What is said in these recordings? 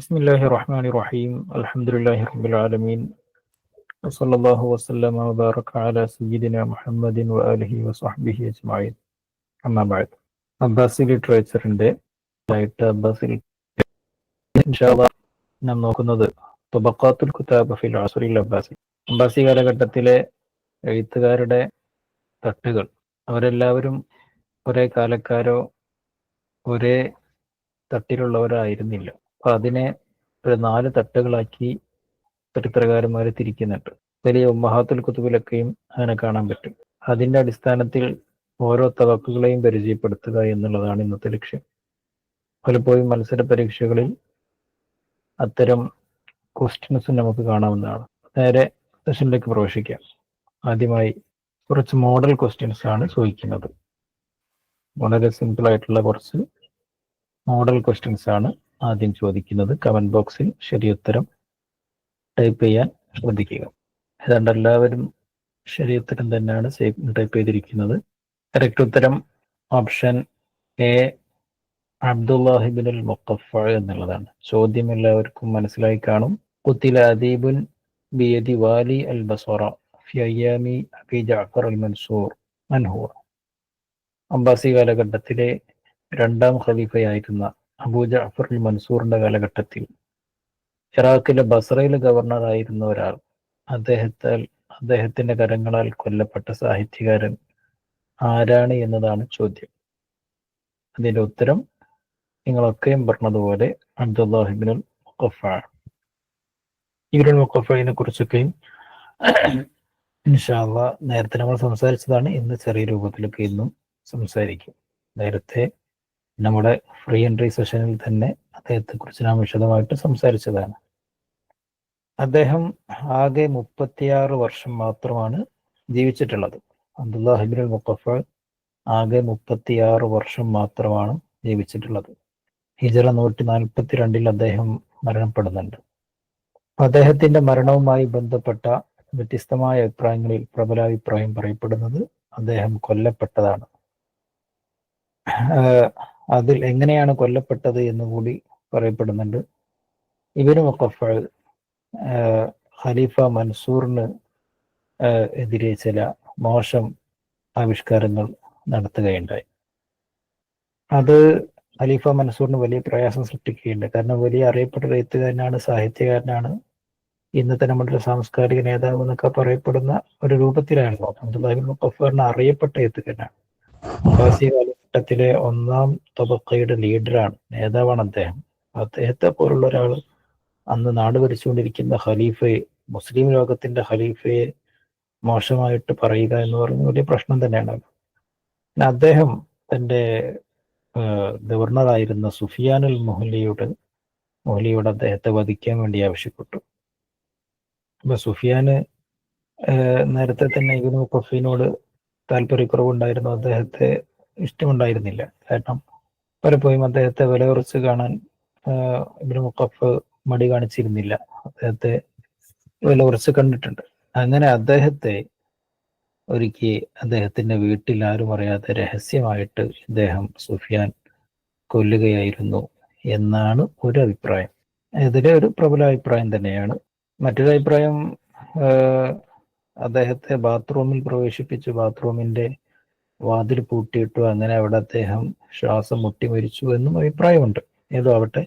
بسم الله الرحمن الرحيم الحمد لله رب العالمين وصلى الله وسلم وبارك على سيدنا محمد وآله وصحبه أجمعين أما بعد അബ്ബാസി ലിറ്ററേച്ചറിൻ്റെ അബ്ബാസി ഇൻഷാ അല്ലാഹ് നാം നോക്കുന്നത് തബഖാത്തുൽ കുതാബ് ഫിൽ അസ്റിൽ അബ്ബാസി അബ്ബാസി കാലഘട്ടത്തിലെ എഴുത്തുകാരുടെ തട്ടുകൾ. അവരെല്ലാവരും ഒരേ കാലക്കാരോ ഒരേ തട്ടിലുള്ളവരായിരുന്നില്ല. അപ്പൊ അതിനെ ഒരു 4 തട്ടുകളാക്കി ചരിത്രകാരന്മാർ തിരിക്കുന്നുണ്ട്. വലിയ ഉമ്മഹാത്തുൽ കുത്തുബിലൊക്കെയും അങ്ങനെ കാണാൻ പറ്റും. അതിന്റെ അടിസ്ഥാനത്തിൽ ഓരോ തവക്കുകളെയും പരിചയപ്പെടുത്തുക എന്നുള്ളതാണ് ഇന്നത്തെ ലക്ഷ്യം. പലപ്പോഴും മത്സര പരീക്ഷകളിൽ അത്തരം ക്വസ്റ്റ്യൻസ് നമുക്ക് കാണാവുന്നതാണ്. നേരെ സെഷനിലേക്ക് പ്രവേശിക്കാം. ആദ്യമായി കുറച്ച് മോഡൽ ക്വസ്റ്റ്യൻസ് ആണ് ചോദിക്കുന്നത്. വളരെ സിമ്പിൾ ആയിട്ടുള്ള കുറച്ച് മോഡൽ ക്വസ്റ്റ്യൻസ് ആണ് ആദ്യം ചോദിക്കുന്നത്. കമന്റ് ബോക്സിൽ ശരിയുത്തരം ടൈപ്പ് ചെയ്യാൻ ശ്രദ്ധിക്കുക. ഏതാണ്ട് എല്ലാവരും ശരിയുത്തരം തന്നെയാണ് ടൈപ്പ് ചെയ്തിരിക്കുന്നത്. കറക്റ്റ് ഉത്തരം ഓപ്ഷൻ എ അബ്ദുല്ലാഹിബിനുൽ മുഖഫ എന്നുള്ളതാണ്. ചോദ്യം എല്ലാവർക്കും മനസ്സിലായി കാണും. ഖുതില അദീബുൻ ബിയദി വാലി അൽ ബസറ ഫി അയ്യാമി അബി ജഅഫർ അൽ മൻസൂർ മൻ ഹുവ. അബ്ബാസി കാലഘട്ടത്തിലെ 2ാം ഖലീഫയായിരുന്ന അബൂ ജഅഫർ അൽ മൻസൂറിന്റെ കാലഘട്ടത്തിൽ ഇറാഖിലെ ബസറയിലെ ഗവർണറായിരുന്ന ഒരാൾ, അദ്ദേഹത്തിന്റെ കരങ്ങളാൽ കൊല്ലപ്പെട്ട സാഹിത്യകാരൻ ആരാണ് എന്നതാണ് ചോദ്യം. അതിന്റെ ഉത്തരം നിങ്ങളൊക്കെയും പറഞ്ഞതുപോലെ അബ്ദുല്ലാഹിബ്നുൽ മുഖഫ. ഇബ്നുൽ മുഖഫയെ കുറിച്ചൊക്കെയും ഇൻഷാ അല്ലാഹ് നേരത്തെ നമ്മൾ സംസാരിച്ചതാണ്. ഇന്ന് ചെറിയ രൂപത്തിലൊക്കെ ഇന്നും സംസാരിക്കും. നേരത്തെ നമ്മുടെ ഫ്രീ എൻട്രി സെഷനിൽ തന്നെ അദ്ദേഹത്തെ കുറിച്ച് നാം വിശദമായിട്ട് സംസാരിച്ചതാണ്. അദ്ദേഹം ആകെ 36 വർഷം മാത്രമാണ് ജീവിച്ചിട്ടുള്ളത്. അബ്ദുല്ലാഹിബ്നുൽ മുഖഫ ആകെ 36 വർഷം മാത്രമാണ് ജീവിച്ചിട്ടുള്ളത്. ഹിജറ 142 അദ്ദേഹം മരണപ്പെടുന്നുണ്ട്. അദ്ദേഹത്തിന്റെ മരണവുമായി ബന്ധപ്പെട്ട വ്യത്യസ്തമായ അഭിപ്രായങ്ങളിൽ പ്രബലാഭിപ്രായം പറയപ്പെടുന്നത് അദ്ദേഹം കൊല്ലപ്പെട്ടതാണ്. അതിൽ എങ്ങനെയാണ് കൊല്ലപ്പെട്ടത് എന്ന് കൂടി പറയപ്പെടുന്നുണ്ട്. ഇബ്നു മുഖഫ ഖലീഫ മൻസൂറിന് എതിരെ ചില മോശം ആവിഷ്കാരങ്ങൾ നടത്തുകയുണ്ടായി. അത് ഖലീഫ മൻസൂറിന് വലിയ പ്രയാസം സൃഷ്ടിക്കുകയുണ്ട്. കാരണം വലിയ അറിയപ്പെട്ട എഴുത്തുകാരനാണ്, സാഹിത്യകാരനാണ്, ഇന്നത്തെ നമ്മുടെ ഒരു സാംസ്കാരിക നേതാവ് എന്നൊക്കെ പറയപ്പെടുന്ന ഒരു രൂപത്തിലായിരുന്നു അബ്ദുല്ലാഹിബ്നുൽ മുഖഫ അറിയപ്പെട്ട എഴുത്തുകാരനാണ്. അബ്ബാസി കാലഘട്ടത്തിലെ 1ാം തബഖയുടെ ലീഡറാണ്, നേതാവാണ് അദ്ദേഹം. അദ്ദേഹത്തെ പോലുള്ള ഒരാൾ അന്ന് നാട് ഭരിച്ചുകൊണ്ടിരിക്കുന്ന ഖലീഫയെ, മുസ്ലിം ലോകത്തിന്റെ ഖലീഫയെ മോശമായിട്ട് പറയുക എന്ന് പറയുന്നത് വലിയ പ്രശ്നം തന്നെയാണ്. പിന്നെ അദ്ദേഹം തൻ്റെ ഗവർണറായിരുന്ന സുഫിയാനുൽ മുഹ്ലിയോട് അദ്ദേഹത്തെ വധിക്കാൻ വേണ്ടി ആവശ്യപ്പെട്ടു. അപ്പൊ സുഫിയാന് നേരത്തെ തന്നെ ഇബ്നു മുഖഫിനോട് താല്പര്യക്കുറവുണ്ടായിരുന്നു, അദ്ദേഹത്തെ ഇഷ്ടമുണ്ടായിരുന്നില്ല. കാരണം പലപ്പോഴും അദ്ദേഹത്തെ വില കുറച്ച് കാണാൻ ഇബ്നു മുഖഫ മടി കാണിച്ചിരുന്നില്ല. അദ്ദേഹത്തെ വില കുറച്ച് കണ്ടിട്ടുണ്ട്. അങ്ങനെ അദ്ദേഹത്തെ ഒരിക്കൽ അദ്ദേഹത്തിന്റെ വീട്ടിൽ ആരും അറിയാതെ രഹസ്യമായിട്ട് ഇദ്ദേഹം സുഫിയാൻ കൊല്ലുകയായിരുന്നു എന്നാണ് ഒരു അഭിപ്രായം. ഇതിലെ ഒരു പ്രബല അഭിപ്രായം തന്നെയാണ്. മറ്റൊരു അഭിപ്രായം അദ്ദേഹത്തെ ബാത്റൂമിൽ പ്രവേശിപ്പിച്ച് ബാത്റൂമിന്റെ വാതിൽ പൂട്ടിയിട്ടു, അങ്ങനെ അവിടെ അദ്ദേഹം ശ്വാസം മുട്ടി മരിച്ചു എന്നും അഭിപ്രായമുണ്ട്. ഏതോ ആവട്ടെ,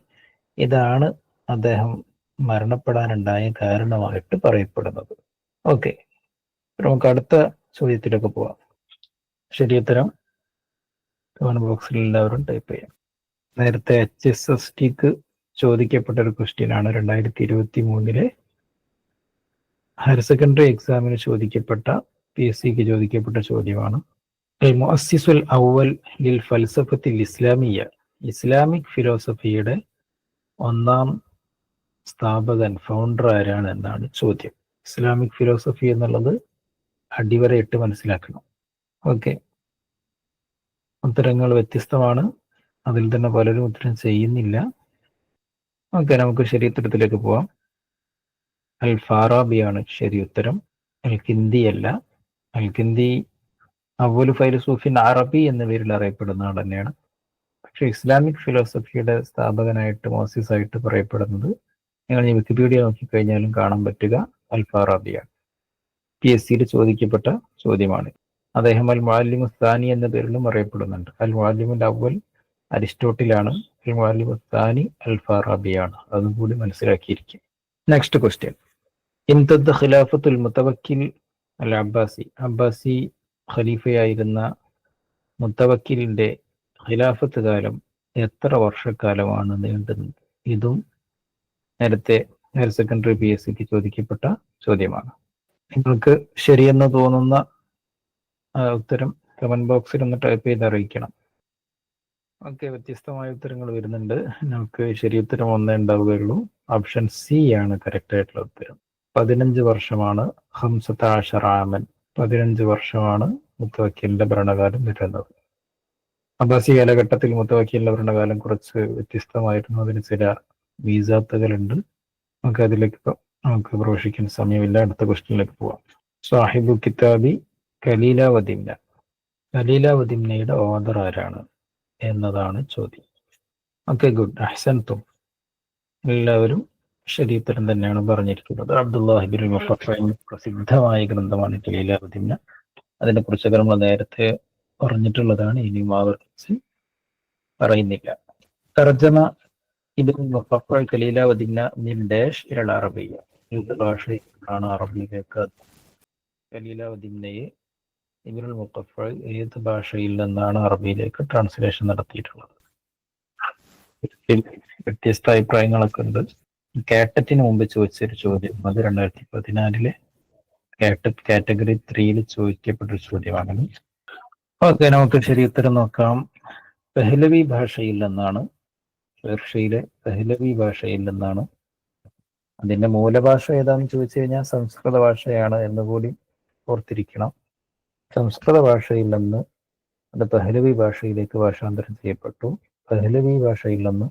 ഇതാണ് അദ്ദേഹം മരണപ്പെടാനുണ്ടായ കാരണമായിട്ട് പറയപ്പെടുന്നത്. ഓക്കെ, നമുക്ക് അടുത്ത ചോദ്യത്തിലേക്ക് പോവാം. ശരിയുത്തരം കമന്റ് ബോക്സിൽ എല്ലാവരും ടൈപ്പ് ചെയ്യാം. നേരത്തെ HSSTക്ക് ചോദിക്കപ്പെട്ട ഒരു ക്വസ്റ്റ്യൻ ആണ്. 2023 ഹയർ സെക്കൻഡറി എക്സാമിന് ചോദിക്കപ്പെട്ട, PSCക്ക് ചോദിക്കപ്പെട്ട ചോദ്യമാണ്. മുഅസ്സിസുൽ അവ്വൽ ലിൽ ഫൽസഫത്തിൽ ഇസ്ലാമിയ, ഇസ്ലാമിക് ഫിലോസഫിയുടെ 1ാം സ്ഥാപകൻ, ഫൗണ്ടർ ആരാണ് എന്നാണ് ചോദ്യം. ഇസ്ലാമിക് ഫിലോസഫി എന്നുള്ളത് അടിവരയിട്ട് മനസ്സിലാക്കണം. ഓക്കെ, ഉത്തരങ്ങൾ വ്യത്യസ്തമാണ്. അതിൽ തന്നെ പലരും ഉത്തരം ചെയ്യുന്നില്ല. ഓക്കെ, നമുക്ക് ശരിയുത്തരത്തിലേക്ക് പോവാം. അൽ ഫാറാബിയാണ് ശരി ഉത്തരം. അൽ കിന്ദി അല്ല. അൽ കിന്ദി അവ്വലു ഫൈലസൂഫിൻ അറബി എന്ന പേരിൽ അറിയപ്പെടുന്ന ആൾ തന്നെയാണ്. പക്ഷെ ഇസ്ലാമിക് ഫിലോസഫിയുടെ സ്ഥാപകനായിട്ട് മോസിസായിട്ട് പറയപ്പെടുന്നത് നിങ്ങൾ ഈ വിക്കിപീഡിയ നോക്കിക്കഴിഞ്ഞാലും കാണാൻ പറ്റുക അൽ-ഫാറാബിയാണ്. PSCയിൽ ചോദിക്കപ്പെട്ട ചോദ്യമാണ്. അദ്ദേഹം അൽ മുഅല്ലിമു സാനി എന്ന പേരിലും അറിയപ്പെടുന്നുണ്ട്. അൽ മുഅല്ലിമുൽ അവ്വൽ അരിസ്റ്റോട്ടിലാണ്, അൽ മുഅല്ലിമു സാനി അൽ-ഫാറാബിയാണ്. അതും കൂടി മനസ്സിലാക്കിയിരിക്കും. Next question. ഇംതദ്ദ ഖിലാഫത്തുൽ മുതവക്കിൽ അൽ അബ്ബാസി. അബ്ബാസി ഖലീഫയായിരുന്ന മുത്തവക്കിലിന്റെ ഖിലാഫത്ത് കാലം എത്ര വർഷക്കാലമാണ് നീണ്ടുന്നത്? ഇതും നേരത്തെ ഹയർ സെക്കൻഡറി PSCക്ക് ചോദിക്കപ്പെട്ട ചോദ്യമാണ്. നിങ്ങൾക്ക് ശരിയെന്ന് തോന്നുന്ന ഉത്തരം കമന്റ് ബോക്സിൽ ഒന്ന് ടൈപ്പ് ചെയ്ത് അറിയിക്കണം. ഓക്കെ, വ്യത്യസ്തമായ ഉത്തരങ്ങൾ വരുന്നുണ്ട്. നമുക്ക് ശരി ഉത്തരം ഒന്നേ ഉണ്ടാവുകയുള്ളൂ. ഓപ്ഷൻ സി ആണ് കറക്റ്റ് ആയിട്ടുള്ള ഉത്തരം. 15 വർഷമാണ് ഹംസത്താഷറാമൻ. 15 വർഷമാണ് മുത്തവക്കീലിന്റെ ഭരണകാലം വരുന്നത്. അബ്ബാസി കാലഘട്ടത്തിൽ മുത്തവക്കീലിന്റെ ഭരണകാലം കുറച്ച് വ്യത്യസ്തമായിരുന്നു. അതിന് ചില മീസാത്തുകളുണ്ട്. നമുക്ക് പ്രവേശിക്കാൻ സമയമില്ല. അടുത്ത ക്വസ്റ്റ്യനിലേക്ക് പോവാം. സാഹിബു കിതാബി ഖലീല വദിംന. ഖലീല വദിംനയുടെ ഓദർ ആരാണ് എന്നതാണ് ചോദ്യം. ഓക്കെ, ഗുഡ്, അഹ്സൻതും. എല്ലാവരും ശരി ഉത്തരം തന്നെയാണ് പറഞ്ഞിരിക്കുന്നത്. അബ്ദുല്ലാഹി ഇബ്നുൽ മുഖഫഇ പ്രസിദ്ധമായ ഗ്രന്ഥമാണ് ഖലീല വദിംന. അതിനെക്കുറിച്ചൊക്കെ നമ്മൾ നേരത്തെ പറഞ്ഞിട്ടുള്ളതാണ്, ഇനിയും ആവർത്തിച്ച് പറയുന്നില്ല. തർജമ ഇബ്നുൽ മുഖഫഇ ഖലീല വദിംന മിൻ ഡാഷ് ഇലൽ അറബിയ്യ. ഏത് ഭാഷയിലാണ് അറബിയിലേക്ക് ഖലീല വദിംനയെ ഇബ്നുൽ മുഖഫഇ ഏത് ഭാഷയിൽ നിന്നാണ് അറബിയിലേക്ക് ട്രാൻസ്ലേഷൻ നടത്തിയിട്ടുള്ളത്? വ്യത്യസ്ത അഭിപ്രായങ്ങളൊക്കെ ഉണ്ട്. കാറ്ററ്റിന് മുമ്പ് ചോദിച്ചൊരു ചോദ്യം, അത് 2014 കാറ്ററ്റ് കാറ്റഗറി 3 ചോദിക്കപ്പെട്ടൊരു ചോദ്യമാണ്. ഓക്കെ, നമുക്ക് ശരി ഉത്തരം നോക്കാം. പെഹ്ലവി ഭാഷയിൽ നിന്നാണ്, പേർഷ്യയിലെ പെഹ്ലവി ഭാഷയിൽ നിന്നാണ്. അതിന്റെ മൂലഭാഷ ഏതാണെന്ന് ചോദിച്ചു കഴിഞ്ഞാൽ സംസ്കൃത ഭാഷയാണ് എന്നുകൂടി ഓർത്തിരിക്കണം. സംസ്കൃത ഭാഷയിൽ നിന്ന് അത് പെഹ്ലവി ഭാഷയിലേക്ക് ഭാഷാന്തരം ചെയ്യപ്പെട്ടു. പെഹ്ലവി ഭാഷയിൽ നിന്ന്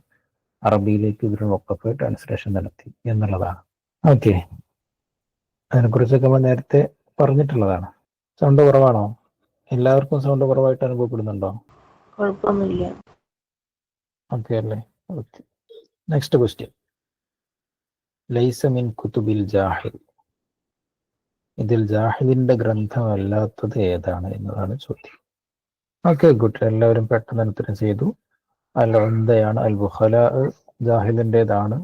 അറബിയിലേക്ക് ഇബ്നുൽ മുഖഫഇ ട്രാൻസ്ലേഷൻ നടത്തി എന്നുള്ളതാണ്. ഓക്കെ, അതിനെക്കുറിച്ചൊക്കെ നമ്മൾ നേരത്തെ പറഞ്ഞിട്ടുള്ളതാണ്. സൗണ്ട് കുറവാണോ? എല്ലാവർക്കും സൗണ്ട് കുറവായിട്ട് അനുഭവപ്പെടുന്നുണ്ടോ? കുഴപ്പമൊന്നുമില്ല. ഓക്കെ അല്ലേ? Okay, next question. ലൈസ മിൻ കുതുബിൽ ജാഹിൽ. ഇതിൽ ജാഹിലിന്റെ ഗ്രന്ഥമല്ലാത്തത് ഏതാണ് എന്നതാണ് ചോദ്യം. ഓക്കെ, ഗുഡ്, എല്ലാവരും പെട്ടെന്ന് ഉത്തരം ചെയ്തു. അൽ ഉംദയാണ്. അൽ ബുഖലാ ജാഹിലിൻ്റെതാണ്.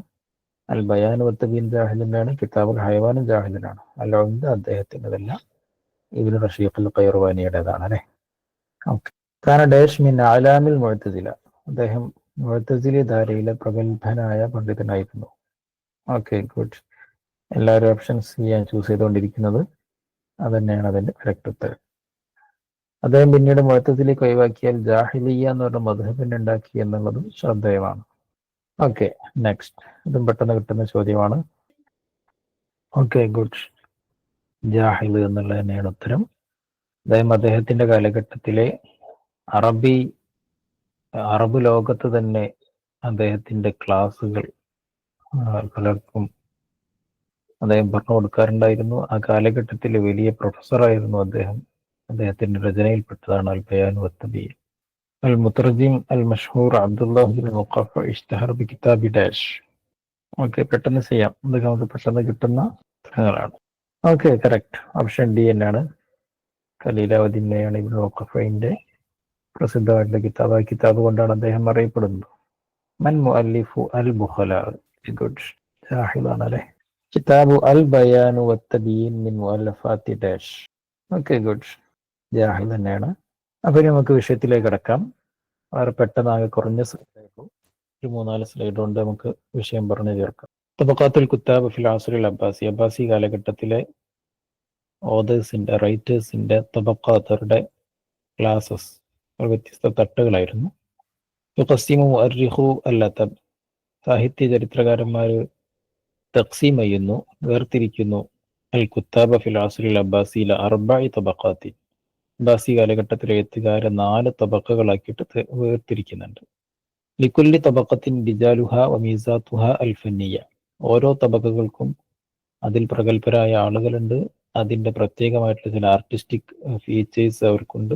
അൽ ബയാൻ വത്തബീൻ ജാഹിലിൻ്റെയാണ്. കിതാബുൽ ഹൈവാനും ജാഹിലിനാണ്. അൽ ഉംദ അദ്ദേഹത്തിൻ്റെതല്ല, ഇബ്നു റഷീഖ് അൽ ഖൈർവാനിയുടേതാണ് അല്ലേ? ഓക്കെ. കാന ഡാഷ് മിൻ അലാമിൽ മുഅ്തസില. അദ്ദേഹം മുഅ്തസിലി ധാരയിലെ പ്രഗത്ഭനായ പണ്ഡിതനായിരുന്നു. Okay, good. എല്ലാവരും ഓപ്ഷൻ സി ആണ് ചൂസ് ചെയ്തുകൊണ്ടിരിക്കുന്നത്. അത് തന്നെയാണ് അതിന്റെ കറക്റ്റ് ഉത്തരം. അദ്ദേഹം പിന്നീട് മുഅ്തസിലിക്ക് ഒഴിവാക്കിയാൽ ജാഹിലിയ്യ എന്ന് പറഞ്ഞ മദ്ഹബിനെ ഉണ്ടാക്കി എന്നുള്ളതും ശ്രദ്ധേയമാണ്. Okay, next. ഇതും പെട്ടെന്ന് കിട്ടുന്ന ചോദ്യമാണ്. Okay, good. ജാഹിൽ എന്നുള്ള തന്നെയാണ് ഉത്തരം. അദ്ദേഹത്തിന്റെ കാലഘട്ടത്തിലെ അറബ് ലോകത്ത് തന്നെ അദ്ദേഹത്തിന്റെ ക്ലാസ്സുകൾ പലർക്കും അദ്ദേഹം പറഞ്ഞു കൊടുക്കാറുണ്ടായിരുന്നു. ആ കാലഘട്ടത്തിൽ വലിയ പ്രൊഫസറായിരുന്നു അദ്ദേഹം. അദ്ദേഹത്തിന്റെ രചനയിൽപ്പെട്ടതാണ് അൽ ബയാൻ വത്തബീൻ. അൽ മുത്തർജിം അൽ മഷ്ഹൂർ അബ്ദുല്ലാഹി ഇബ്നുൽ മുഖഫഇ ഇഷ്തഹറ ബി കിതാബി ഡാഷ്. ഓക്കെ, പെട്ടെന്ന് ചെയ്യാം. ഇതൊക്കെ നമുക്ക് പെട്ടെന്ന് കിട്ടുന്ന ഉത്തരങ്ങളാണ്. Okay, correct. ഓപ്ഷൻ ഡി എന്നാണ്. ഖലീല വദിംനയാണ് ഇബ്നുൽ മുഖഫഇന്റെ പ്രസിദ്ധമായിട്ടുള്ള കിതാബ്. ആ കിതാബ് കൊണ്ടാണ് അദ്ദേഹം അറിയപ്പെടുന്നത്. മൻ മുഅല്ലിഫു അൽ ബുഖലാ. ഗുഡ്, ജാഹിലാണ് അല്ലേ? കിതാബു അൽ ബയാൻ വത്തബീൻ മിൻ മുഅല്ലഫാത്തി ഡാഷ്. ഓക്കെ, ഗുഡ്, ജാഹിൽ തന്നെയാണ്. അപ്പോൾ നമുക്ക് വിഷയത്തിലേക്ക് കടക്കാം. വളരെ പെട്ടെന്ന് ആകെ കുറഞ്ഞ സ്ലൈഡായിരുന്നു. ഒരു 3-4 സ്ലൈഡ് കൊണ്ട് നമുക്ക് വിഷയം പറഞ്ഞു തീർക്കാം. തബഖാത്തുൽ കുത്താബ് ഫിൽ അസ്റിൽ അബ്ബാസി. അബ്ബാസി കാലഘട്ടത്തിലെ ഓതേഴ്സിന്റെ, റൈറ്റേഴ്സിന്റെ തബഖാത്തരുടെ ക്ലാസസ്, വ്യത്യസ്ത തട്ടുകളായിരുന്നു. യുഖസ്സിമു മുഅർരിഖു അൽ-അദബ്. സാഹിത്യ ചരിത്രകാരന്മാർ തഖ്സീം ചെയ്യുന്നു, വേർതിരിക്കുന്നു. അൽ കുത്താബ ഫിൽ അസ്റിൽ അബ്ബാസി ല അർബഇ തബഖാത്തി. അബ്ബാസി കാലഘട്ടത്തിലെ എഴുത്തുകാരെ 4 തബഖകളാക്കിയിട്ട് വേർതിരിക്കുന്നുണ്ട്. ലിക്കുല്ലി തബഖത്തിൻ റിജാലുഹ വ മീസാത്തുഹ അൽ ഫന്നിയ. ഓരോ തബഖകൾക്കും അതിൽ പ്രഗത്ഭരായ ആളുകളുണ്ട്, അതിന്റെ പ്രത്യേകമായിട്ടുള്ള ചില ആർട്ടിസ്റ്റിക് ഫീച്ചേഴ്സ് അവർക്കുണ്ട്.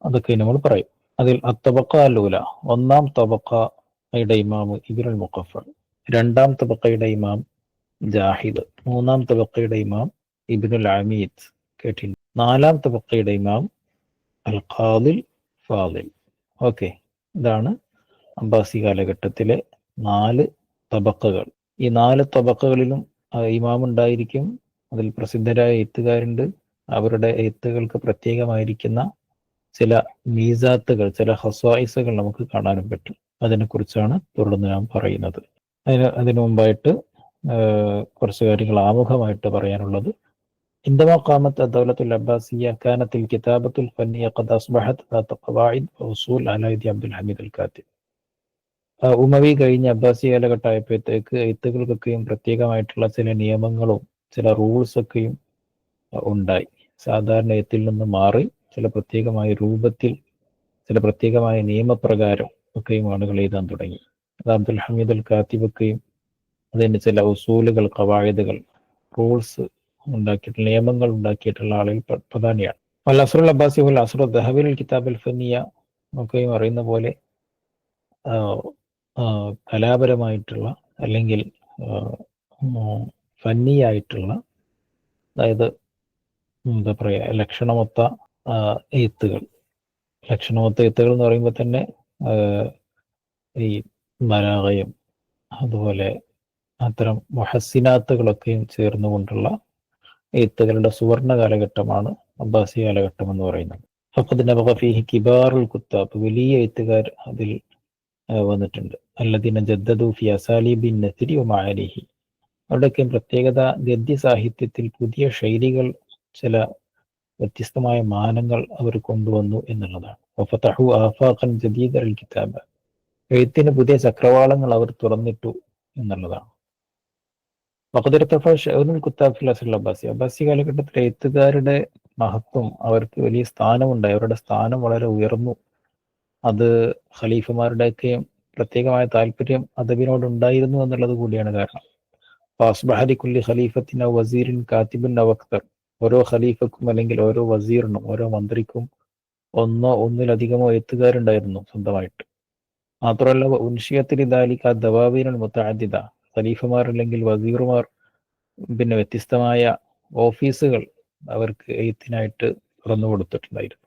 അതൊക്കെ നമ്മൾ പറയും. അതിൽ അത്തബക്ക അല്ലൂല, ഒന്നാം തബക്കയുടെ ഇമാം ഇബ്നുൽ മുഖഫർ, രണ്ടാം തബക്കയുടെ ഇമാം ജാഹിദ്, മൂന്നാം തബക്കയുടെ ഇമാം ഇബ്നുൽ അമീദ് കേട്ടില്ല, നാലാം തബക്കയുടെ ഇമാം അൽ ഖാദിൽ ഫാദിൽ. ഓക്കെ, ഇതാണ് അബ്ബാസി കാലഘട്ടത്തിലെ 4 തബക്കകൾ. ഈ 4 തബക്കകളിലും ഇമാം ഉണ്ടായിരിക്കും. അതിൽ പ്രസിദ്ധരായ എഴുത്തുകാരുണ്ട്. അവരുടെ എഴുത്തുകൾക്ക് പ്രത്യേകമായിരിക്കുന്ന ചില മീസാത്തുകൾ, ചില ഹസ്വായിസുകൾ നമുക്ക് കാണാനും പറ്റും. അതിനെക്കുറിച്ചാണ് തുടർന്ന് ഞാൻ പറയുന്നത്. അതിനു മുമ്പായിട്ട് കുറച്ച് കാര്യങ്ങൾ ആമുഖമായിട്ട് പറയാനുള്ളത്. عندما قامت الدولة العباسية كانت الكتابة الفنية قد أصبحت ذات قواعد وأصول على يد عبد الحميد الكاتب. ഉമവി കഴിഞ്ഞ് അബ്ബാസി കാലഘട്ടമായപ്പോഴത്തേക്ക് എഴുത്തുകൾക്കൊക്കെയും പ്രത്യേകമായിട്ടുള്ള ചില നിയമങ്ങളും ചില റൂൾസൊക്കെയും ഉണ്ടായി. സാധാരണ എഴുത്തിൽ നിന്ന് മാറി ചില പ്രത്യേകമായ രൂപത്തിൽ, ചില പ്രത്യേകമായ നിയമപ്രകാരം ഒക്കെയും ആളുകൾ എഴുതാൻ തുടങ്ങി. അത് അബ്ദുൽ ഹമീദ് അൽ കാത്തിബൊക്കെയും അതിൻ്റെ ചില ഉസൂലുകൾ, ഖവായിദുകൾ, റൂൾസ് ഉണ്ടാക്കിയിട്ടുള്ള, നിയമങ്ങൾ ഉണ്ടാക്കിയിട്ടുള്ള ആളുകൾ പ്രധാനിയാണ്. അൽ അസ്റുൽ അബ്ബാസി വൽ അസ്റു ദഹബിൽ കിതാബ് അൽ ഫന്നിയ ഒക്കെയും അറിയുന്ന പോലെ കലാപരമായിട്ടുള്ള അല്ലെങ്കിൽ ഫന്നിയായിട്ടുള്ള, അതായത് എന്താ പറയുക, ലക്ഷണമൊത്ത എഴുത്തുകൾ. ലക്ഷണമൊത്ത എഴുത്തുകൾ എന്ന് പറയുമ്പോൾ തന്നെ ഈ ബലാഗയും അതുപോലെ അത്തരം മുഹസ്സിനാത്തുകളൊക്കെയും ചേർന്നുകൊണ്ടുള്ള എഴുത്തുകളുടെ സുവർണ കാലഘട്ടമാണ് അബ്ബാസി കാലഘട്ടം എന്ന് പറയുന്നത്. ഫഖദ് നബഗ ഫീഹി കിബാറുൽ കുത്താബ്, വലിയ എഴുത്തുകാർ അതിൽ വന്നിട്ടുണ്ട്. അല്ലദീന ജദ്ദദു ഫി അസാലിബിൻ നസ്രി വ മആനിഹി, അവരുടെയൊക്കെയും പ്രത്യേകത ഗദ്യ സാഹിത്യത്തിൽ പുതിയ ശൈലികൾ, ചില വ്യത്യസ്തമായ മാനങ്ങൾ അവർ കൊണ്ടുവന്നു എന്നുള്ളതാണ്. വഫതഹു ആഫാഖൻ ജദീദ അൽ കിതാബ്, എഴുത്തിന് പുതിയ ചക്രവാളങ്ങൾ അവർ തുറന്നിട്ടു എന്നുള്ളതാണ്. അബ്ബാസി കാലഘട്ടത്തിലെ എഴുത്തുകാരുടെ മഹത്വം, അവർക്ക് വലിയ സ്ഥാനമുണ്ടായി, അവരുടെ സ്ഥാനം വളരെ ഉയർന്നു. അത് ഖലീഫമാരുടെയൊക്കെ പ്രത്യേകമായ താല്പര്യം അദബിനോടുണ്ടായിരുന്നു എന്നുള്ളത് കൂടിയാണ് കാരണം. ഫാസ്ബഹലിക്കുല്ലി ഖലീഫത്തിൻ ഔ വസീറിൻ കാത്തിബുൻ ഔ അക്തർ, ഓരോ ഖലീഫക്കും അല്ലെങ്കിൽ ഓരോ വസീറിനും ഓരോ മന്ത്രിക്കും ഒന്നോ ഒന്നിലധികമോ എഴുത്തുകാരുണ്ടായിരുന്നു സ്വന്തമായിട്ട്. മാത്രമല്ല ഉൻഷിയത്തിൽ ദാലിക ദവാബീനുൽ മുതഅദ്ദിദ, ഖലീഫമാർ അല്ലെങ്കിൽ വസീറുമാർ പിന്നെ വ്യത്യസ്തമായ ഓഫീസുകൾ അവർക്ക് എഴുത്തിനായിട്ട് തുറന്നു കൊടുത്തിട്ടുണ്ടായിരുന്നു.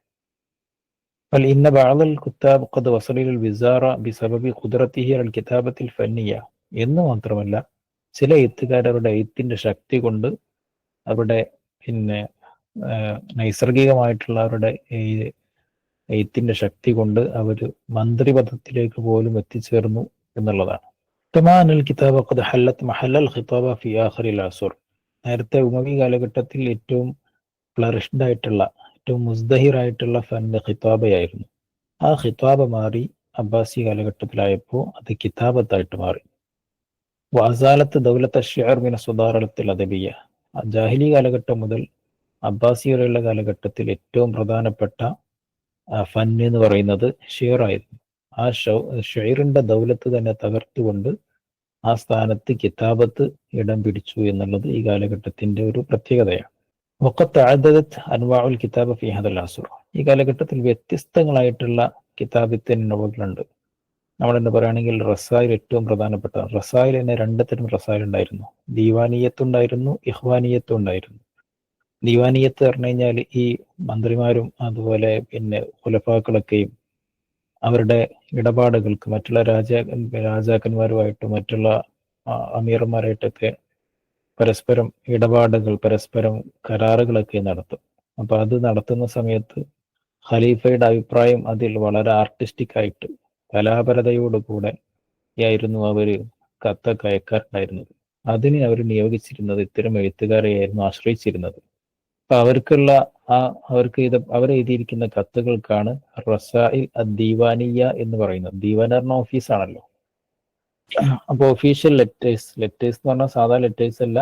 فإن بعض الكتاب قد وصل إلى الوزارة بسبب قدرته على الكتابة الفنية എന്ന് മാത്രമല്ല, ചില എഴുത്തുകാർ അവരുടെ എഴുത്തിന്റെ ശക്തി കൊണ്ട്, അവരുടെ പിന്നെ നൈസർഗികമായിട്ടുള്ള അവരുടെ എഴുത്തിന്റെ ശക്തി കൊണ്ട് അവർ മന്ത്രിപദത്തിലേക്ക് പോലും എത്തിച്ചേർന്നു എന്നുള്ളതാണ്. തമാനൽ കിതാബ് ഖദ് ഹല്ലത് മഹല്ലൽ ഖിതാബ ഫി ആഖിറിൽ അസ്ർ, നേരത്തെ ഉമവി കാലഘട്ടത്തിൽ ഏറ്റവും ഫ്ലറിഷ്ഡ് ആയിട്ടുള്ള, ഏറ്റവും മുസ്ദഹിറായിട്ടുള്ള ഫന്ന് ഖിതാബയായിരുന്നു. ആ ഖിതാബ മാറി അബ്ബാസി കാലഘട്ടത്തിലായപ്പോൾ അത് കിതാബത്തായിട്ട് മാറി. വഅസാലത്ത് ദൗലത്ത് അശ്ശിഅർ മിന സുദാറത്തിൽ അദബിയ, ജാഹിലി കാലഘട്ടം മുതൽ അബ്ബാസി വരെയുള്ള കാലഘട്ടത്തിൽ ഏറ്റവും പ്രധാനപ്പെട്ട ഫന്ന് എന്ന് പറയുന്നത് ഷിയറായിരുന്നു. ആ ഷിയറിന്റെ ദൗലത്ത് തന്നെ തകർത്തുകൊണ്ട് ആ സ്ഥാനത്ത് കിതാബത്ത് ഇടം പിടിച്ചു എന്നുള്ളത് ഈ കാലഘട്ടത്തിന്റെ ഒരു പ്രത്യേകതയാണ്. വഖദ് തഅദ്ദദത് അൻവാഉൽ കിതാബ ഫീ ഹദൽ അസ്ർ, ഈ കാലഘട്ടത്തിൽ വ്യത്യസ്തങ്ങളായിട്ടുള്ള കിതാബത്തിന്റെ നോവലുകളുണ്ട്. നമ്മളെന്ന് പറയുകയാണെങ്കിൽ റസായിൽ ഏറ്റവും പ്രധാനപ്പെട്ട റസായിൽ തന്നെ 2 തരം റസായിൽ ഉണ്ടായിരുന്നു. ദീവാനിയത്ത് ഉണ്ടായിരുന്നു, ഇഖ്വാനിയത്തും ഉണ്ടായിരുന്നു. ദീവാനിയത്ത് പറഞ്ഞു കഴിഞ്ഞാൽ ഈ മന്ത്രിമാരും അതുപോലെ പിന്നെ ഖുലഫാക്കളൊക്കെയും അവരുടെ ഇടപാടുകൾക്ക് മറ്റുള്ള രാജാക്കന്മാരുമായിട്ടും മറ്റുള്ള അമീർമാരായിട്ടൊക്കെ പരസ്പരം ഇടപാടുകൾ, പരസ്പരം കരാറുകളൊക്കെ നടത്തും. അപ്പൊ അത് നടത്തുന്ന സമയത്ത് ഖലീഫയുടെ അഭിപ്രായം അതിൽ വളരെ ആർട്ടിസ്റ്റിക് ആയിട്ട് കലാപരതയോടുകൂടെ ആയിരുന്നു അവർ കത്തൊക്കെ അയക്കാറുണ്ടായിരുന്നത്. അതിന് അവർ നിയോഗിച്ചിരുന്നത് ഇത്തരം എഴുത്തുകാരെയായിരുന്നു ആശ്രയിച്ചിരുന്നത്. അപ്പൊ അവർക്ക് അവരെഴുതിയിരിക്കുന്ന കത്തുകൾക്കാണ് റസായിൽ ദീവാനിയ എന്ന് പറയുന്നത്. ദീവാൻ പറഞ്ഞ ഓഫീസാണല്ലോ. അപ്പൊ ഒഫീഷ്യൽ ലെറ്റേഴ്സ് എന്ന് പറഞ്ഞാൽ സാധാ ലെറ്റേഴ്സ് അല്ല,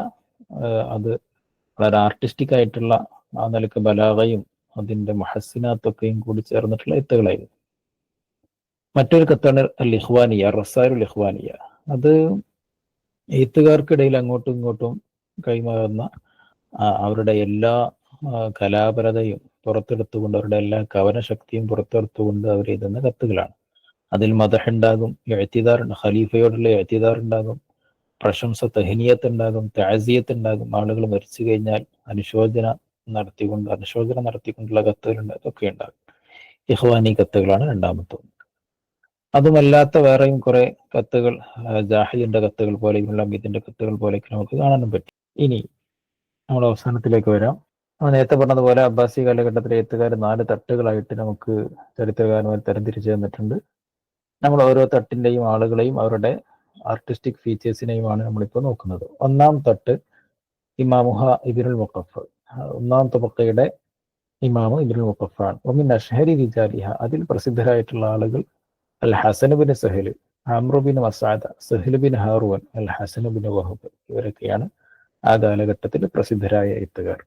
അത് വളരെ ആർട്ടിസ്റ്റിക് ആയിട്ടുള്ള ആ നിലക്ക് ബലാഗയും അതിന്റെ മുഹസ്സിനാത്തൊക്കെയും കൂടി ചേർന്നിട്ടുള്ള എഴുത്തുകളായിരുന്നു. മറ്റൊരു കത്താണ് അൽ ഇഖ്വാനിയ, റസായിലുൽ ഇഖ്വാനിയ. അത് എഴുത്തുകാർക്കിടയിൽ അങ്ങോട്ടും ഇങ്ങോട്ടും കൈമാറുന്ന അവരുടെ എല്ലാ കലാപരതയും പുറത്തെടുത്തുകൊണ്ട് അവരുടെ എല്ലാ കവനശക്തിയും പുറത്തെടുത്തുകൊണ്ട് അവർ എഴുതുന്ന കത്തുകളാണ്. അതിൽ മദഹുണ്ടാകും, എഴുത്തിദാർ, ഖലീഫയോടുള്ള എഴുത്തിദാർ ഉണ്ടാകും, പ്രശംസ തഹനിയത്ത് ഉണ്ടാകും, താസിയത്ത് ഉണ്ടാകും. ആളുകൾ മരിച്ചു കഴിഞ്ഞാൽ അനുശോചനം നടത്തിക്കൊണ്ടുള്ള കത്തുകളുണ്ട്, അതൊക്കെ ഉണ്ടാകും. ഇഖ്വാനി കത്തുകളാണ് രണ്ടാമത്തെ. അതുമല്ലാത്ത വേറെയും കുറെ കത്തുകൾ, ജാഹിലിന്റെ കത്തുകൾ പോലെയുള്ള ഇതിന്റെ കത്തുകൾ പോലെയൊക്കെ നമുക്ക് കാണാനും പറ്റും. ഇനി നമ്മൾ അവസാനത്തിലേക്ക് വരാം. നേരത്തെ പറഞ്ഞതുപോലെ അബ്ബാസി കാലഘട്ടത്തിലെ എഴുത്തുകാർ 4 തട്ടുകളായിട്ട് നമുക്ക് ചരിത്രകാരന്മാർ തരംതിരിച്ചു തന്നിട്ടുണ്ട്. നമ്മൾ ഓരോ തട്ടിന്റെയും ആളുകളെയും അവരുടെ ആർട്ടിസ്റ്റിക് ഫീച്ചേഴ്സിനെയുമാണ് നമ്മളിപ്പോൾ നോക്കുന്നത്. ഒന്നാം തട്ട് ഇമാമുഹ ഇബ്നുൽ മുഖഫ്, ഒന്നാം തബക്കയുടെ ഇമാമ് ഇബ്നുൽ മുഖഫാണ്. ഒമിൻ അഷ്ഹരി റിജാലിഹ, അതിൽ പ്രസിദ്ധരായിട്ടുള്ള ആളുകൾ അൽ ഹസൻ ബിൻ സഹൽ, അംറു ബിൻ മസാദ, സഹൽ ബിൻ ഹാറൂൻ, അൽ ഹസൻ ബിൻ വഹബ്, ഇവരൊക്കെയാണ് ആ കാലഘട്ടത്തിൽ പ്രസിദ്ധരായ എഴുത്തുകാർ.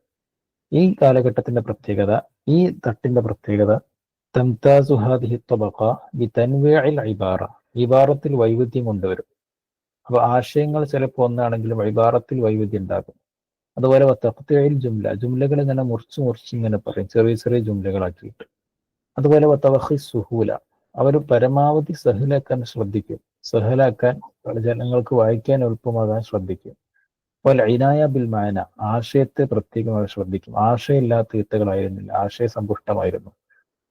ഈ കാലഘട്ടത്തിന്റെ പ്രത്യേകത, ഈ തട്ടിന്റെ പ്രത്യേകത, തംതാസു ഹാദിഹി തബഖ ബിതൻവീഇൽ ഇബാറ, ഇബാറത്തിൽ വൈവിധ്യം കൊണ്ടുവരും. അപ്പൊ ആശയങ്ങൾ ചിലപ്പോൾ ഒന്നാണെങ്കിലും ഇബാറത്തിൽ വൈവിധ്യം ഉണ്ടാകും. അതുപോലെ തഖ്തീഉൽ ജുംല, ജുംലകൾ ഇങ്ങനെ മുറിച്ച് ഇങ്ങനെ പറയും, ചെറിയ ചെറിയ ജുംലകളാക്കിയിട്ട്. അതുപോലെ തവഖി സുഹൂല, അവർ പരമാവധി സഹലാക്കാൻ ശ്രദ്ധിക്കും, സഹലാക്കാൻ ജനങ്ങൾക്ക് വായിക്കാൻ എളുപ്പമാകാൻ ശ്രദ്ധിക്കും. അതുപോലെ ഇനായ ബിൽ മാന, ആശയത്തെ പ്രത്യേകമായി ശ്രദ്ധിക്കും. ആശയമില്ലാത്ത എഴുത്തുകളായിരുന്നില്ല, ആശയസമ്പുഷ്ടമായിരുന്നു.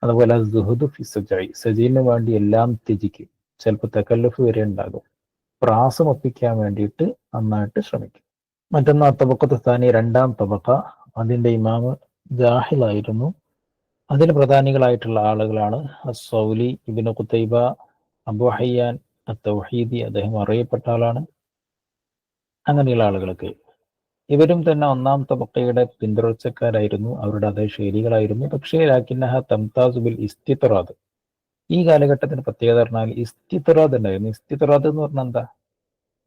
അതുപോലെ സുഹുദു ഫി സജഈ, സജീലിന് വേണ്ടി എല്ലാം ത്യജിക്കും. ചിലപ്പോൾ തകല്ലുഫ് വരെ ഉണ്ടാകും. പ്രാസം ഒപ്പിക്കാൻ വേണ്ടിയിട്ട് നന്നായിട്ട് ശ്രമിക്കും. മറ്റൊന്ന് തബഖത്ത് താനി, രണ്ടാം തബഖ, അതിന്റെ ഇമാമ് ജാഹിലായിരുന്നു. അതിന് പ്രധാനികളായിട്ടുള്ള ആളുകളാണ് അസ്സൗലി, ഇബ്നു ഖുതൈബ, അബൂ ഹയ്യാൻ അത്തൗഹീദി, അദ്ദേഹം അറിയപ്പെട്ട ആളാണ്. അങ്ങനെയുള്ള ആളുകളൊക്കെ ഇവരും തന്നെ ഒന്നാം തബക്കയുടെ പിന്തുടർച്ചക്കാരായിരുന്നു, അവരുടെ അതേ ശൈലികളായിരുന്നു. പക്ഷേ ലാക്കിന്നഹ തംതാസു ബിൽ ഇസ്തിത്റാദ്, ഈ കാലഘട്ടത്തിന് പ്രത്യേകത പറഞ്ഞാൽ ഇസ്തിത്റാദ് ഉണ്ടായിരുന്നു. ഇസ്തിത്റാദ് എന്ന് പറഞ്ഞാൽ എന്താ?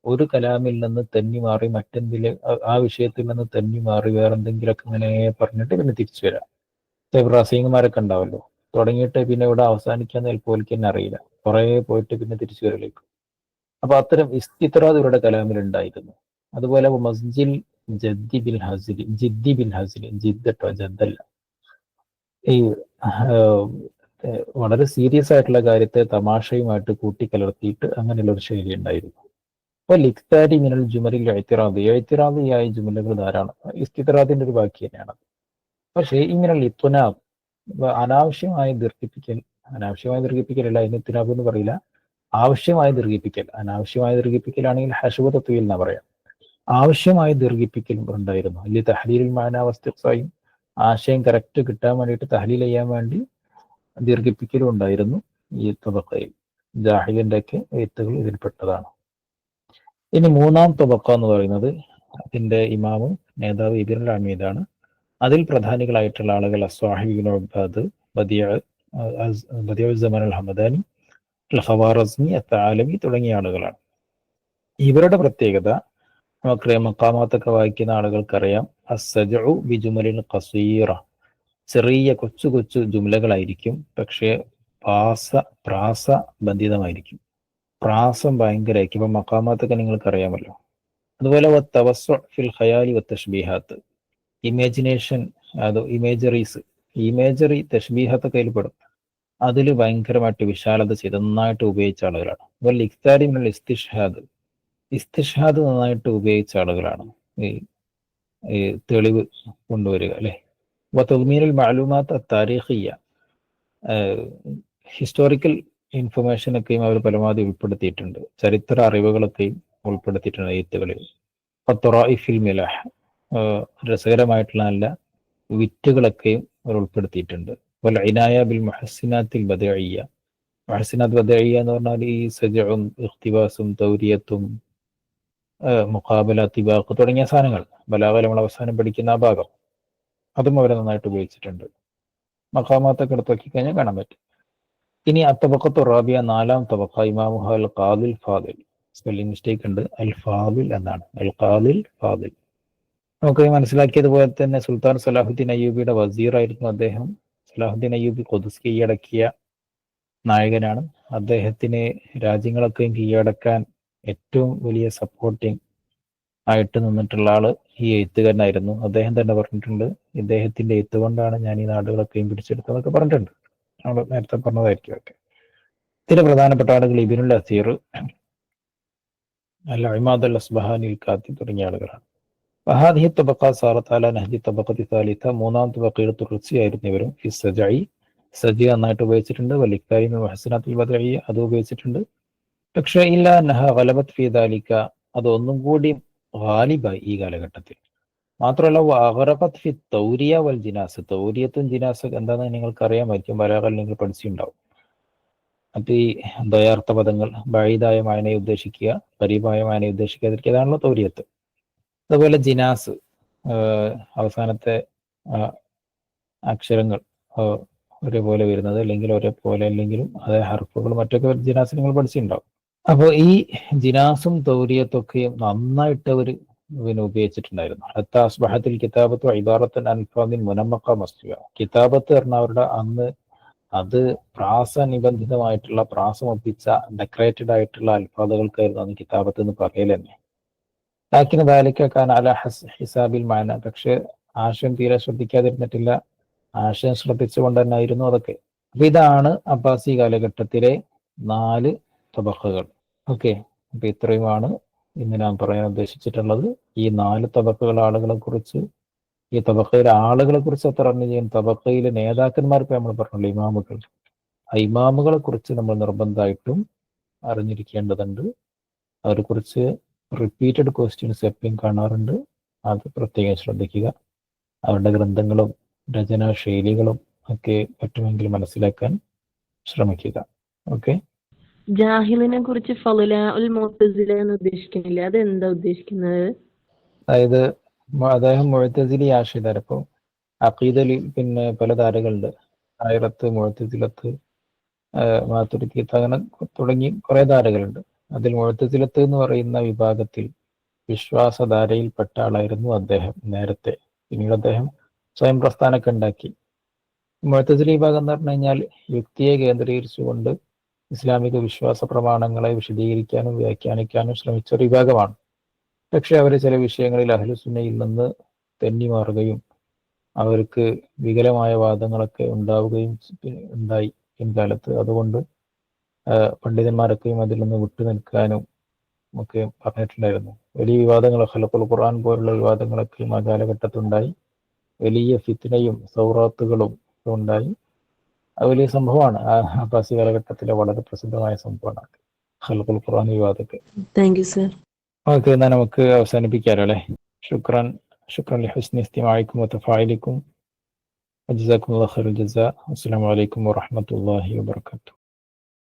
ഒരു കലാമിൽ നിന്ന് തെന്നി മാറി മറ്റെന്തിലും, ആ വിഷയത്തിൽ നിന്ന് തെന്നി മാറി വേറെന്തെങ്കിലുമൊക്കെ ഇങ്ങനെ പറഞ്ഞിട്ട് പിന്നെ തിരിച്ചു വരാം. റസീങ്ങന്മാരൊക്കെ ഉണ്ടാവല്ലോ, തുടങ്ങിയിട്ട് പിന്നെ ഇവിടെ അവസാനിക്കാന്ന് ചിലപ്പോൾ തന്നെ അറിയില്ല, കുറെ പോയിട്ട് പിന്നെ തിരിച്ചു വരലേക്കും. അപ്പൊ അത്തരം ഇസ്തിത്റാദ് ഇവരുടെ കലാമിൽ ഉണ്ടായിരുന്നു. അതുപോലെ മസ്ജിൽ ജിദ്ദി ബിൽ ഹസിലി, ജിദ്ദട്ടോ ജദ്ദല്ല, ഈ വളരെ സീരിയസ് ആയിട്ടുള്ള കാര്യത്തെ തമാശയുമായിട്ട് കൂട്ടിക്കലർത്തിയിട്ട് അങ്ങനെയുള്ള ഒരു ശൈലി ഉണ്ടായിരുന്നു. അപ്പൊ ലിഖ്താരി മിനൽ ജുമലിൽ എഴുത്തിറാദിയായ ജുമലുകൾ ധാരാളം, ഇസ്തിത്റാദിന്റെ ഒരു ബാക്കി തന്നെയാണ്. പക്ഷേ ഇങ്ങനെ ഇത്നാബ്, അനാവശ്യമായി ദീർഘിപ്പിക്കലല്ല, അതിന് ഇത്നാബ് എന്ന് പറയില്ല, ആവശ്യമായി ദീർഘിപ്പിക്കൽ. അനാവശ്യമായി ദീർഘിപ്പിക്കലാണെങ്കിൽ ഹശബ തത്വീൽ എന്നാ പറയാം. ആവശ്യമായി ദീർഘിപ്പിക്കലും ഉണ്ടായിരുന്നു. അല്ലെങ്കിൽ തഹ്ലീൽ മാന വസ്തിഖ്സായും, ആശയം കറക്റ്റ് കിട്ടാൻ വേണ്ടിയിട്ട് തഹ്ലീൽ ചെയ്യാൻ വേണ്ടി ദീർഘിപ്പിക്കലും ഉണ്ടായിരുന്നു ഈ തബക്കയിൽ. ജാഹിലിന്റെ ഒക്കെ എഴുത്തുകൾ ഇതിൽപ്പെട്ടതാണ്. ഇനി മൂന്നാം തബക്ക എന്ന് പറയുന്നത് അതിന്റെ ഇമാമും നേതാവ് ഇബ്നുൽ അമീദാണ്. അതിൽ പ്രധാനികളായിട്ടുള്ള ആളുകൾ അസ്വാഹിബ് ഇബ്നു ഉബാദ്, ബദിഉ സമാൻ അൽ ഹമദാനി, അൽ ഖവാറസ്മി, അത്താലമി തുടങ്ങിയ ആളുകളാണ്. ഇവരുടെ പ്രത്യേകത നമുക്ക് മഖാമാത്തൊക്കെ വായിക്കുന്ന ആളുകൾക്കറിയാം. അസ്സജഉ ബിജുമലിൻ ഖസീറ, ചെറിയ കൊച്ചു കൊച്ചു ജുംലകളായിരിക്കും, പക്ഷേ പ്രാസ ബന്ധിതമായിരിക്കും. പ്രാസം ഭയങ്കരമായിരിക്കും. ഇപ്പൊ മഖാമാത്തൊക്കെ നിങ്ങൾക്ക് അറിയാമല്ലോ. അതുപോലെ തവസ്സുഅ ഫിൽ ഖയാലി വത്തശ്ബീഹാത്ത്, ഇമാജിനേഷൻ, അത് ഇമേജറി തശ്ബീഹത്തൊക്കെ അതിൽ പെടും. അതിൽ ഭയങ്കരമായിട്ട് വിശാലത ചെയ്ത് നന്നായിട്ട് ഉപയോഗിച്ച ആളുകളാണ്. അതുപോലെ ഇഖ്താരി മിനൽ ഇസ്തിഷ്ഹാദ് നന്നായിട്ട് ഉപയോഗിച്ച ആളുകളാണ്. ഈ തെളിവ് കൊണ്ടുവരിക, അല്ലെ. തദ്മീനുൽ മഅലൂമാത്ത് താരീഖിയ്യ, ഹിസ്റ്റോറിക്കൽ ഇൻഫർമേഷനൊക്കെയും അവർ പരമാവധി ഉൾപ്പെടുത്തിയിട്ടുണ്ട്. ചരിത്ര അറിവുകളൊക്കെയും ഉൾപ്പെടുത്തിയിട്ടുണ്ട് എഴുത്തുകളിൽ. ത്വറായിഫിൽ മിലാഹ്, രസകരമായിട്ടുള്ള നല്ല വിറ്റുകളൊക്കെയും അവർ ഉൾപ്പെടുത്തിയിട്ടുണ്ട്. വൽ ഇനായ ബിൽ മുഹസ്സിനാത്തിൽ ബദഇയ്യ, മുഹസ്സിനാത്ത് ബദഇയ്യ എന്ന് പറഞ്ഞാൽ ഈ സജഉം ഇഖ്തിബാസും തൗരിയത്തും മുഖാബല, തിബാഖ് തുടങ്ങിയ സാധനങ്ങൾ, ബലാഗ നമ്മൾ അവസാനം പഠിക്കുന്ന ആ ഭാഗം, അതും അവർ നന്നായിട്ട് ഉപയോഗിച്ചിട്ടുണ്ട്. മഖാമാത്തൊക്കെ എടുത്ത് നോക്കി കഴിഞ്ഞാൽ കാണാൻ പറ്റും. ഇനി അത്തബഖത്തു റാബിയ, നാലാം തബഖ, ഇമാമുഹ അൽ ഖാദിൽ ഫാദിൽ, സ്പെല്ലിംഗ് മിസ്റ്റേക്ക് ഉണ്ട്, അൽ ഫാദിൽ എന്നാണ്, അൽ ഖാദിൽ ഫാദിൽ. നമുക്ക് മനസ്സിലാക്കിയതുപോലെ തന്നെ സുൽത്താൻ സലാഹുദ്ദീൻ അയ്യൂബിയുടെ വസീറായിരുന്നു അദ്ദേഹം. സലാഹുദ്ദീൻ അയ്യൂബി ഖുദ്സ് കീഴടക്കിയ നായകനാണ്. അദ്ദേഹത്തിന് രാജ്യങ്ങളൊക്കെയും കീഴടക്കാൻ ഏറ്റവും വലിയ സപ്പോർട്ടിങ് ആയിട്ട് നിന്നിട്ടുള്ള ആള് ഈ എഴുത്തുകാരനായിരുന്നു. അദ്ദേഹം തന്നെ പറഞ്ഞിട്ടുണ്ട്, ഇദ്ദേഹത്തിന്റെ എഴുത്ത് കൊണ്ടാണ് ഞാൻ ഈ നാടുകളൊക്കെയും പിടിച്ചെടുത്തതൊക്കെ പറഞ്ഞിട്ടുണ്ട്. നമ്മൾ നേരത്തെ പറഞ്ഞതായിരിക്കും ഒക്കെ. ഇതിന് പ്രധാനപ്പെട്ട ആളുകൾ ഇബ്നുൽ അസീർ, അൽ ഇമാദ് അൽ അസ്ബഹാനി, അൽ കാത്തിബ് തുടങ്ങിയ ആളുകളാണ്. വഹാദിഹി തബഖ സാറത്ത് അലാ നഹ്ജി തബഖത്തി സാലിസ, മൂന്നാം തബഖയിൽ തുർസി ആയിരുന്നു ഇവരും. ഫി സജഈ, സജി നന്നായിട്ട് ഉപയോഗിച്ചിട്ടുണ്ട്. വലിക്കാരിമി വഹസനാത്തുൽ ബദഈ, അത് ഉപയോഗിച്ചിട്ടുണ്ട്. പക്ഷേ ഇല്ല നഹ ഗലബത് ഫി ദാലിക, അത് ഒന്നും കൂടി ഗാലിബായി ഈ കാലഘട്ടത്തിൽ. മാത്രമല്ല വഅഗറഖത് ഫി തൗരിയ വൽ ജിനാസ്, തൗരിയത്തും ജിനാസും എന്താണെന്ന് നിങ്ങൾക്ക് അറിയാമായിരിക്കും, ബലാഗയിൽ നിങ്ങൾ പഠിച്ചിട്ടുണ്ടാവും. അത് ഈ ദ്വയാർത്ഥ പദങ്ങൾ, ബഈദായ മായനയെ ഉദ്ദേശിക്കുക, ഖരീബായ മായനയെ ഉദ്ദേശിക്കാതിരിക്കുക, അതാണല്ലോ തൗരിയത്ത്. അതുപോലെ ജിനാസ്, അവസാനത്തെ അക്ഷരങ്ങൾ ഒരേപോലെ വരുന്നത്, അല്ലെങ്കിൽ ഒരേപോലെ അല്ലെങ്കിലും അതേ ഹർഫുകൾ മറ്റൊക്കെ ജിനാസ് നിങ്ങൾ പഠിച്ചിട്ടുണ്ടാവും. അപ്പോൾ ഈ ജിനാസും തൗരിയത്തൊക്കെയും നന്നായിട്ട് അവർ ഉപയോഗിച്ചിട്ടുണ്ടായിരുന്നു. ഹത്താ അസ്ബഹത്തിൽ കിതാബത്ത് ഇബാറത്തൻ അൽഫാമിൻ മുനമ്മഖ മസ്തുവ, കിതാബത്ത് പറഞ്ഞ അവരുടെ അന്ന് അത് പ്രാസനിബന്ധിതമായിട്ടുള്ള, പ്രാസമൊപ്പിച്ച ഡെക്കറേറ്റഡ് ആയിട്ടുള്ള അൽഫാദുകൾക്കായിരുന്നു അന്ന് കിതാബത്ത് എന്ന് പറയൽ തന്നെ. ലാക്കിന് ദാലിക്കാൻ അല ഹിസാബിൽ മാന, പക്ഷെ ആശയം തീരെ ശ്രദ്ധിക്കാതിരുന്നിട്ടില്ല, ആശയം ശ്രദ്ധിച്ചുകൊണ്ട് തന്നെ ആയിരുന്നു അതൊക്കെ. അപ്പൊ ഇതാണ് അബ്ബാസി കാലഘട്ടത്തിലെ 4 തബഖകൾ. ഓക്കെ, അപ്പൊ ഇത്രയുമാണ് ഇന്ന് ഞാൻ പറയാൻ ഉദ്ദേശിച്ചിട്ടുള്ളത്. ഈ 4 തബഖകൾ ആളുകളെ കുറിച്ച്, ഈ തബഖയിലെ ആളുകളെ കുറിച്ച് അത്ര അറിഞ്ഞു ചെയ്യും. തബഖയിലെ നേതാക്കന്മാർക്ക് നമ്മൾ പറഞ്ഞല്ലോ, ഇമാമുകൾ, ആ ഇമാമുകളെ കുറിച്ച് നമ്മൾ നിർബന്ധമായിട്ടും അറിഞ്ഞിരിക്കേണ്ടതുണ്ട്. അവരെ കുറിച്ച് റിപ്പീറ്റഡ് ക്വസ്റ്റ്യൻസ് എപ്പോഴും കാണാറുണ്ട്, അത് പ്രത്യേകം ശ്രദ്ധിക്കുക. അവരുടെ ഗ്രന്ഥങ്ങളും രചനാ ശൈലികളും ഒക്കെ പറ്റുമെങ്കിൽ മനസ്സിലാക്കാൻ ശ്രമിക്കുക. ഓക്കെ, ജാഹിലിനെ കുറിച്ച് ഫളുലാഉൽ മുഅ്തസില എന്ന് ഉദ്ദേശിക്കുന്നില്ല, അത് എന്താ ഉദ്ദേശിക്കുന്നത്? അതായത് അദ്ദേഹം മുഅ്തസിലി ആശയധാര. ഇപ്പോൾ അഖീദയിൽ പിന്നെ പല ധാരകളുണ്ട്, ആയിറത്ത്, മുഅ്തസിലത്ത്, മാതുരിദിയ്യത്ത്, അങ്ങനെ തുടങ്ങി കുറെ ധാരകളുണ്ട്. അതിൽ മുഅ്തസിലത്ത് എന്ന് പറയുന്ന വിഭാഗത്തിൽ വിശ്വാസധാരയിൽപ്പെട്ട ആളായിരുന്നു അദ്ദേഹം നേരത്തെ. പിന്നീട് അദ്ദേഹം സ്വയം പ്രസ്ഥാനമൊക്കെ ഉണ്ടാക്കി. മുഅ്തസിലി വിഭാഗം എന്ന് പറഞ്ഞു കഴിഞ്ഞാൽ യുക്തിയെ കേന്ദ്രീകരിച്ചുകൊണ്ട് ഇസ്ലാമിക വിശ്വാസ പ്രമാണങ്ങളെ വിശദീകരിക്കാനും വ്യാഖ്യാനിക്കാനും ശ്രമിച്ച ഒരു വിഭാഗമാണ്. പക്ഷെ അവർ ചില വിഷയങ്ങളിൽ അഹ്ലുസുന്നയിൽ നിന്ന് തെന്നി മാറുകയും അവർക്ക് വികലമായ വാദങ്ങളൊക്കെ ഉണ്ടായി പിൻകാലത്ത്. അതുകൊണ്ട് പണ്ഡിതന്മാരൊക്കെയും അതിൽ നിന്ന് വിട്ടുനിൽക്കാനും ഒക്കെ പറഞ്ഞിട്ടുണ്ടായിരുന്നു. വലിയ വിവാദങ്ങൾ, ഖൽഖുൽ ഖുർആൻ പോലുള്ള വിവാദങ്ങളൊക്കെ ആ കാലഘട്ടത്തുണ്ടായി. വലിയ ഫിത്നയും സൗറാത്തുകളും ഉണ്ടായി. അത് വലിയ സംഭവമാണ്. ആ അബ്ബാസി കാലഘട്ടത്തിലെ വളരെ പ്രസിദ്ധമായ സംഭവമാണ് ഖൽഖുൽ ഖുർആൻ വിവാദമൊക്കെ. Thank you sir. ഓക്കെ, എന്നാൽ നമുക്ക് അവസാനിപ്പിക്കാമല്ലോ അല്ലേ? ശുക്രൻ ലിഹുസ്നി ഇസ്തിമാഇക്കും വതഫാഇലിക്കും വജസാക്കുമുല്ലാഹു ഖൈറൽ ജസാ. അസ്സലാമു അലൈക്കും വറഹ്മത്തുള്ളാഹി വബറകാതുഹു.